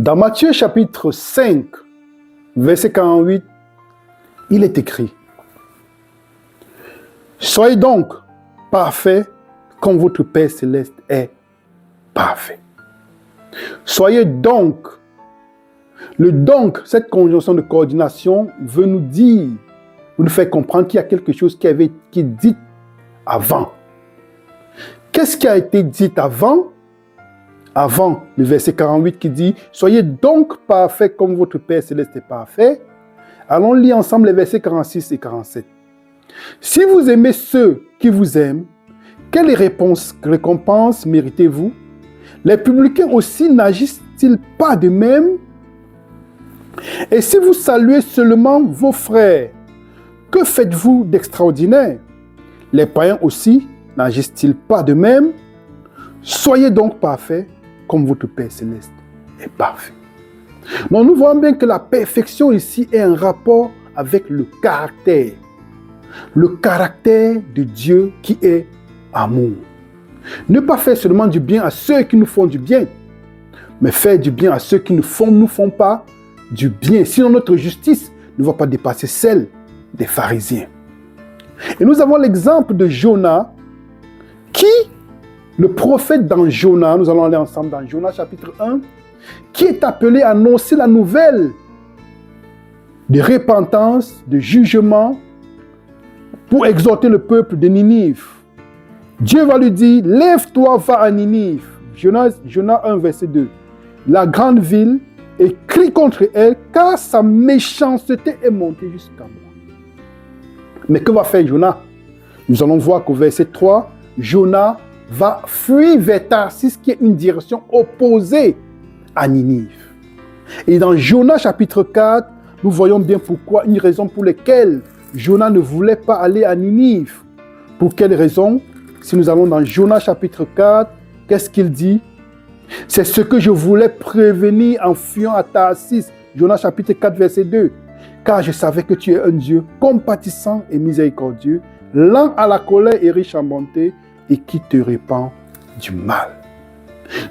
Dans Matthieu chapitre 5, verset 48, il est écrit: soyez donc parfaits comme votre Père céleste est parfait. Soyez donc. Le donc, cette conjonction de coordination veut nous dire, nous faire comprendre qu'il y a quelque chose qui est dit avant. Qu'est-ce qui a été dit avant? Avant le verset 48 qui dit « Soyez donc parfaits comme votre Père céleste est parfait ». Allons lire ensemble les versets 46 et 47. « Si vous aimez ceux qui vous aiment, quelle récompense méritez-vous? Les publicains aussi n'agissent-ils pas de même? Et si vous saluez seulement vos frères, que faites-vous d'extraordinaire? Les païens aussi n'agissent-ils pas de même? Soyez donc parfaits comme votre Père céleste est parfait. » Donc nous voyons bien que la perfection ici est un rapport avec le caractère. Le caractère de Dieu qui est amour. Ne pas faire seulement du bien à ceux qui nous font du bien, mais faire du bien à ceux qui nous font pas du bien. Sinon notre justice ne va pas dépasser celle des pharisiens. Et nous avons l'exemple de Jonas, qui, le prophète dans Jonas, nous allons aller ensemble dans Jonas chapitre 1, qui est appelé à annoncer la nouvelle de repentance, de jugement, pour exhorter le peuple de Ninive. Dieu va lui dire, lève-toi, va à Ninive. Jonas 1, verset 2. La grande ville, et crie contre elle, car sa méchanceté est montée jusqu'à moi. Mais que va faire Jonas? Nous allons voir qu'au verset 3, Jonas va fuir vers Tarsis, qui est une direction opposée à Ninive. Et dans Jonas chapitre 4, nous voyons bien pourquoi, une raison pour laquelle Jonas ne voulait pas aller à Ninive. Pour quelle raison? Si nous allons dans Jonas chapitre 4, qu'est-ce qu'il dit? C'est ce que je voulais prévenir en fuyant à Tarsis. Jonas chapitre 4, verset 2. Car je savais que tu es un Dieu compatissant et miséricordieux, lent à la colère et riche en bonté, et qui te répand du mal.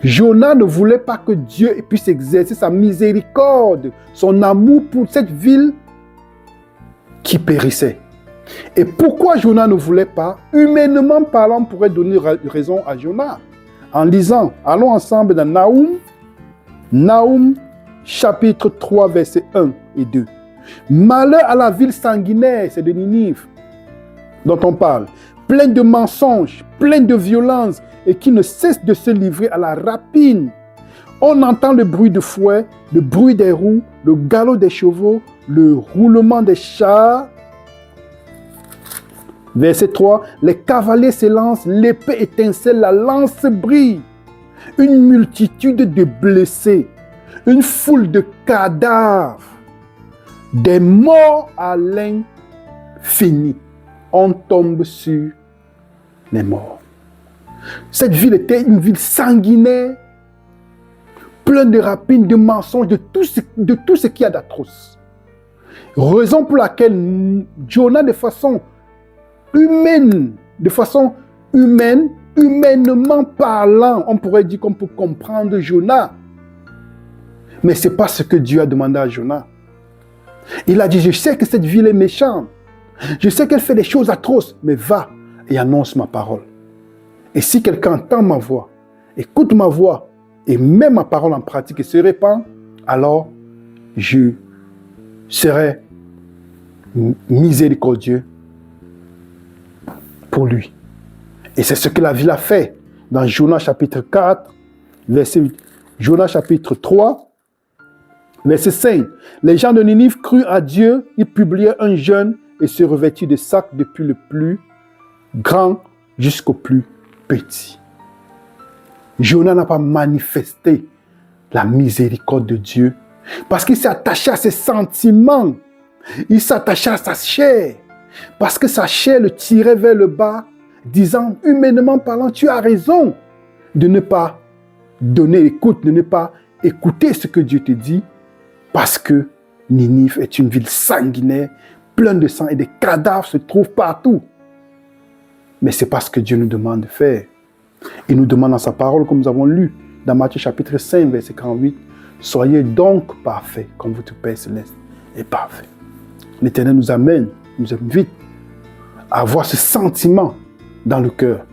Jonas ne voulait pas que Dieu puisse exercer sa miséricorde, son amour pour cette ville qui périssait. Et pourquoi Jonas ne voulait pas? Humainement parlant, on pourrait donner raison à Jonas. En lisant, allons ensemble dans Nahum chapitre 3, versets 1 et 2. Malheur à la ville sanguinaire, c'est de Ninive dont on parle, pleine de mensonges, pleine de violence, et qui ne cesse de se livrer à la rapine. On entend le bruit de fouet, le bruit des roues, le galop des chevaux, le roulement des chars. Verset 3, les cavaliers s'élancent, l'épée étincelle, la lance brille. Une multitude de blessés, une foule de cadavres, des morts à l'infini. On tombe sur les morts. Cette ville était une ville sanguinaire, pleine de rapines, de mensonges, de tout ce qu'il y a d'atroce. Raison pour laquelle Jonas, de façon humaine, humainement parlant, on pourrait dire qu'on peut comprendre Jonas. Mais ce n'est pas ce que Dieu a demandé à Jonas. Il a dit, je sais que cette ville est méchante. Je sais qu'elle fait des choses atroces, mais va et annonce ma parole. Et si quelqu'un entend ma voix, écoute ma voix, et met ma parole en pratique et se répand, alors je serai miséricordieux pour lui. Et c'est ce que la ville a fait. Dans Jonas chapitre 4, verset 8. Jonas chapitre 3, verset 5. Les gens de Ninive crurent à Dieu, ils publièrent un jeûne et se revêtirent de sacs depuis le plus grand jusqu'au plus petit. Jonas n'a pas manifesté la miséricorde de Dieu parce qu'il s'est attaché à ses sentiments. Il s'attachait à sa chair parce que sa chair le tirait vers le bas, disant, humainement parlant, tu as raison de ne pas donner écoute, de ne pas écouter ce que Dieu te dit, parce que Ninive est une ville sanguinaire, pleine de sang et des cadavres se trouvent partout. Mais c'est pas ce que Dieu nous demande de faire. Il nous demande dans sa parole, comme nous avons lu dans Matthieu chapitre 5, verset 48, Soyez donc parfaits comme votre Père céleste est parfait. L'Éternel nous amène, nous invite à avoir ce sentiment dans le cœur.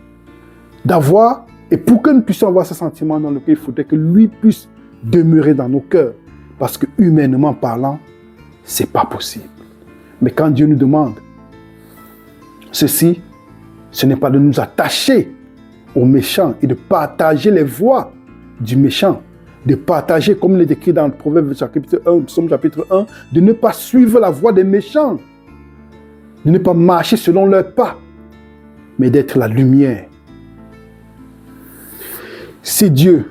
D'avoir, et pour que nous puissions avoir ce sentiment dans le cœur, il faudrait que lui puisse demeurer dans nos cœurs. Parce que humainement parlant, ce n'est pas possible. Mais quand Dieu nous demande ceci, ce n'est pas de nous attacher aux méchants et de partager les voies du méchant, de partager, comme il est écrit dans le Proverbe chapitre 1, Psaume chapitre 1, de ne pas suivre la voie des méchants, de ne pas marcher selon leurs pas, mais d'être la lumière. Si Dieu,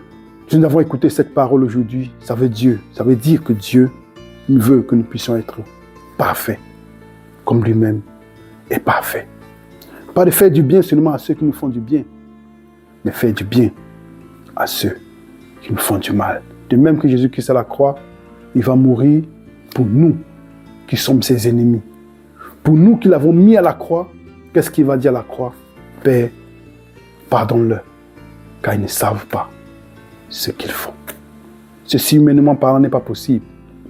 nous avons écouté cette parole aujourd'hui, ça veut dire que Dieu veut que nous puissions être parfaits, comme lui-même est parfait. Pas de faire du bien seulement à ceux qui nous font du bien, mais faire du bien à ceux qui nous font du mal. De même que Jésus-Christ à la croix, il va mourir pour nous qui sommes ses ennemis. Pour nous qui l'avons mis à la croix, qu'est-ce qu'il va dire à la croix? Père, pardonne-leur, car ils ne savent pas ce qu'ils font. Ceci, humainement parlant, n'est pas possible,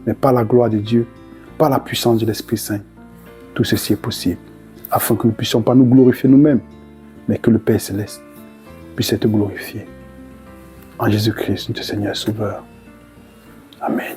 mais par la gloire de Dieu, par la puissance de l'Esprit Saint, tout ceci est possible, afin que nous ne puissions pas nous glorifier nous-mêmes, mais que le Père Céleste puisse être glorifié. En Jésus-Christ, notre Seigneur et Sauveur. Amen.